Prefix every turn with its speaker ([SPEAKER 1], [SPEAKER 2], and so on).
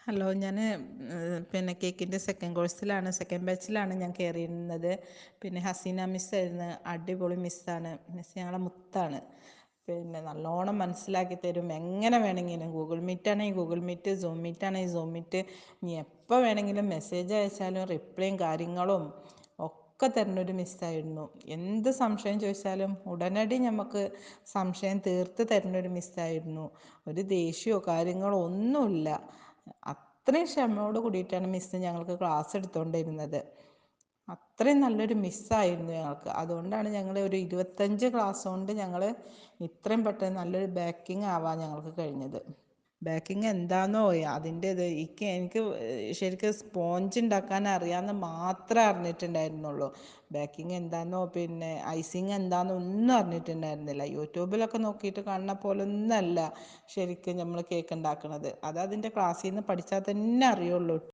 [SPEAKER 1] Hello, ഞാൻ പിന്നെ കേക്കിൻ്റെ സെക്കൻഡ് കോഴ്സിലാണ്, സെക്കൻഡ് ബാച്ചിലാണ് ഞാൻ കയറിയിരുന്നത്. പിന്നെ ഹസീന മിസ്സായിരുന്നു, അടിപൊളി മിസ്സാണ്. മിസ് ഞങ്ങളെ മുത്താണ്. പിന്നെ നല്ലോണം മനസ്സിലാക്കി തരും. എങ്ങനെ വേണമെങ്കിലും ഗൂഗിൾ മീറ്റ് ആണെങ്കിൽ ഗൂഗിൾ മീറ്റ്, സൂം മീറ്റ് ആണെങ്കിൽ സൂം മീറ്റ്, ഇനി എപ്പോൾ വേണമെങ്കിലും മെസ്സേജ് അയച്ചാലും റിപ്ലൈയും കാര്യങ്ങളും ഒക്കെ തരുന്നൊരു മിസ്സായിരുന്നു. എന്ത് സംശയം ചോദിച്ചാലും ഉടനടി നമുക്ക് സംശയം തീർത്ത് തരുന്നൊരു മിസ്സായിരുന്നു. ഒരു ദേഷ്യമോ കാര്യങ്ങളോ ഒന്നുമില്ല. അത്രയും ക്ഷമയോട് കൂടിയിട്ടാണ് മിസ്സ് ഞങ്ങൾക്ക് ക്ലാസ് എടുത്തുകൊണ്ടിരുന്നത്. അത്രയും നല്ലൊരു മിസ്സായിരുന്നു ഞങ്ങൾക്ക്. അതുകൊണ്ടാണ് ഞങ്ങൾ ഒരു 25 ക്ലാസ് കൊണ്ട് ഞങ്ങൾ ഇത്രയും പെട്ടെന്ന് നല്ലൊരു ബാക്കിങ് ആവാൻ ഞങ്ങൾക്ക് കഴിഞ്ഞത്. ബേക്കിംഗ് എന്താണെന്നോ അതിൻ്റെ എനിക്ക് ശരിക്കും സ്പോഞ്ച് ഉണ്ടാക്കാൻ അറിയാമെന്ന് മാത്രമേ അറിഞ്ഞിട്ടുണ്ടായിരുന്നുള്ളൂ. ബേക്കിംഗ് എന്താണെന്നോ പിന്നെ ഐസിങ് എന്താണെന്നോ ഒന്നും അറിഞ്ഞിട്ടുണ്ടായിരുന്നില്ല. യൂട്യൂബിലൊക്കെ നോക്കിയിട്ട് കാണുന്ന പോലെ ഒന്നല്ല ശരിക്കും നമ്മൾ കേക്ക് ഉണ്ടാക്കുന്നത്. അത് അതിൻ്റെ ക്ലാസ്സിൽ നിന്ന് പഠിച്ചാൽ തന്നെ അറിയുള്ളൂ.